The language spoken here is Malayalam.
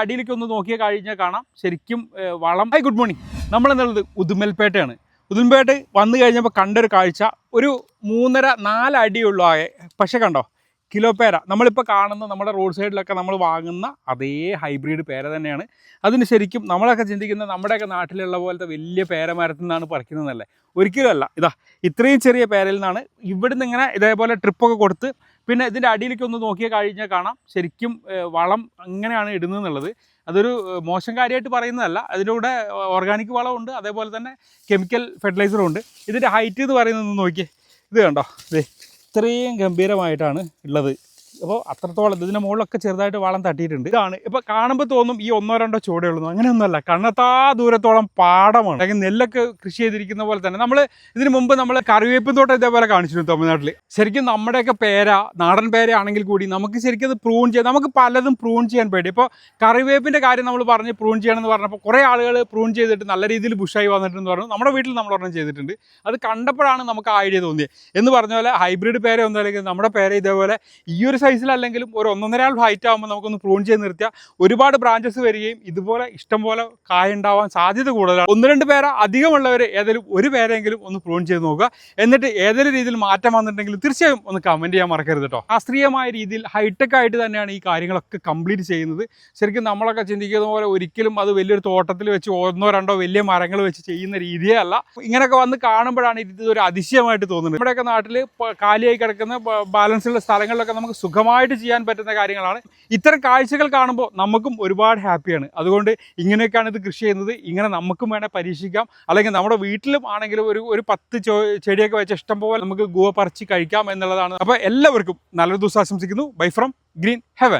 അടിയിലേക്ക് ഒന്ന് നോക്കിയാൽ കഴിഞ്ഞാൽ കാണാം ശരിക്കും വളം. Hi good morning. നമ്മളെന്നുള്ളത് ഉദുമൽപേട്ടയാണ്. ഉദുമൽപേട്ട് വന്നു കഴിഞ്ഞപ്പോൾ കണ്ടൊരു കാഴ്ച ഒരു 3.5-4 അടിയുള്ളൂ ആകെ. പക്ഷെ കണ്ടോ കിലോ പേര നമ്മളിപ്പോൾ കാണുന്ന നമ്മുടെ റോഡ് സൈഡിലൊക്കെ നമ്മൾ വാങ്ങുന്ന അതേ ഹൈബ്രിഡ് പേര തന്നെയാണ്. അതിന് ശരിക്കും നമ്മളൊക്കെ ചിന്തിക്കുന്ന നമ്മുടെയൊക്കെ നാട്ടിലുള്ള പോലത്തെ വലിയ പേരമരത്തിൽ നിന്നാണ് പറിക്കുന്നതല്ലേ, ഒരിക്കലും അല്ല. ഇതാ ഇത്രയും ചെറിയ പേരയിൽ നിന്നാണ് ഇവിടുന്ന് ഇങ്ങനെ ഇതേപോലെ ട്രിപ്പൊക്കെ കൊടുത്ത് പിന്നെ ഇതിൻ്റെ അടിയിലേക്ക് ഒന്ന് നോക്കിയാൽ കഴിഞ്ഞാൽ കാണാം ശരിക്കും വളം അങ്ങനെയാണ് ഇടുന്നതെന്നുള്ളത്. അതൊരു മോശം കാര്യമായിട്ട് പറയുന്നതല്ല. അതിൻ്റെ കൂടെ ഓർഗാനിക് വളമുണ്ട്, അതേപോലെ തന്നെ കെമിക്കൽ ഫെർട്ടിലൈസറും ഉണ്ട്. ഇതിൻ്റെ ഹൈറ്റ് എന്ന് പറയുന്നത് നോക്കിയേ, ഇത് കണ്ടോ, ഇത് ഇത്രയും ഗംഭീരമായിട്ടാണ് ഉള്ളത്. അപ്പോൾ അത്രത്തോളം ഇതിൻ്റെ മുകളിലൊക്കെ ചെറുതായിട്ട് വളം തട്ടിയിട്ടുണ്ട്. ഇതാണ് ഇപ്പോൾ കാണുമ്പോൾ തോന്നും ഈ 1-2 ചുവടേ ഉള്ളൂ. അങ്ങനെയൊന്നുമല്ല, കണ്ണെത്താ ദൂരത്തോളം പാടമാണ്. അല്ലെങ്കിൽ നെല്ലൊക്കെ കൃഷി ചെയ്തിരിക്കുന്ന പോലെ തന്നെ. നമ്മൾ ഇതിന് മുമ്പ് നമ്മൾ കറിവേപ്പിൻ തോട്ടം ഇതേപോലെ കാണിച്ചിരുന്നു തമിഴ്നാട്ടിൽ. ശരിക്കും നമ്മുടെയൊക്കെ പേര നാടൻ പേരയാണെങ്കിൽ കൂടി നമുക്ക് ശരിക്കും അത് പ്രൂൺ ചെയ്യാം. നമുക്ക് പലതും പ്രൂൺ ചെയ്യാൻ പേടി. ഇപ്പോൾ കറിവേപ്പിൻ്റെ കാര്യം നമ്മൾ പറഞ്ഞ് പ്രൂൺ ചെയ്യണമെന്ന് പറഞ്ഞപ്പോൾ കുറേ ആളുകൾ പ്രൂൺ ചെയ്തിട്ട് നല്ല രീതിയിൽ ബുഷായി വന്നിട്ടെന്ന് പറഞ്ഞു. നമ്മുടെ വീട്ടിൽ നമ്മൾ ഒരെണ്ണം ചെയ്തിട്ടുണ്ട്. അത് കണ്ടപ്പോഴാണ് നമുക്ക് ആ ഐഡിയ തോന്നിയത്. എന്ന് പറഞ്ഞ പോലെ ഹൈബ്രിഡ് പേര ഒന്നും അല്ലെങ്കിൽ നമ്മുടെ പേര ഇതേപോലെ ഈ ഒരു സൈസിലല്ലെങ്കിലും ഒരു 1.5 ഹൈറ്റ് ആകുമ്പോൾ നമുക്കൊന്ന് പ്രൂൺ ചെയ്ത് നിർത്തിയാൽ ഒരുപാട് ബ്രാഞ്ചസ് വരികയും ഇതുപോലെ ഇഷ്ടംപോലെ കായ ഉണ്ടാവാൻ സാധ്യത കൂടുതലാണ്. 1-2 പേര അധികമുള്ളവർ ഏതെങ്കിലും ഒരു പേരെങ്കിലും ഒന്ന് പ്രൂൺ ചെയ്ത് നോക്കുക. എന്നിട്ട് ഏതെങ്കിലും രീതിയിൽ മാറ്റം വന്നിട്ടുണ്ടെങ്കിൽ തീർച്ചയായും ഒന്ന് കമൻറ്റ് ചെയ്യാൻ മറക്കരുത് കേട്ടോ. ശാസ്ത്രീയമായ രീതിയിൽ ഹൈടെക് ആയിട്ട് തന്നെയാണ് ഈ കാര്യങ്ങളൊക്കെ കംപ്ലീറ്റ് ചെയ്യുന്നത്. ശരിക്കും നമ്മളൊക്കെ ചിന്തിക്കുന്ന പോലെ ഒരിക്കലും അത് വലിയൊരു തോട്ടത്തിൽ വെച്ച് 1-2 വലിയ മരങ്ങൾ വെച്ച് ചെയ്യുന്ന രീതിയേ അല്ല. ഇങ്ങനെയൊക്കെ വന്ന് കാണുമ്പോഴാണ് ഇതൊരു അതിശയമായിട്ട് തോന്നുന്നത്. നമ്മുടെയൊക്കെ നാട്ടിൽ കാലിയായി കിടക്കുന്ന ബാലൻസുള്ള സ്ഥലങ്ങളിലൊക്കെ നമുക്ക് സുഖമായിട്ട് ചെയ്യാൻ പറ്റുന്ന കാര്യങ്ങളാണ്. ഇത്തരം കാഴ്ചകൾ കാണുമ്പോൾ നമുക്കും ഒരുപാട് ഹാപ്പിയാണ്. അതുകൊണ്ട് ഇങ്ങനെയൊക്കെയാണ് ഇത് കൃഷി ചെയ്യുന്നത്. ഇങ്ങനെ നമുക്കും വേണേൽ പരീക്ഷിക്കാം. അല്ലെങ്കിൽ നമ്മുടെ വീട്ടിലും ആണെങ്കിലും ഒരു 10 ചെടിയൊക്കെ വെച്ച് ഇഷ്ടംപോലെ നമുക്ക് ഗുവ പറിച്ച് കഴിക്കാം എന്നുള്ളതാണ്. അപ്പോൾ എല്ലാവർക്കും നല്ലൊരു ദിവസം ആശംസിക്കുന്നു. Bye from green heaven.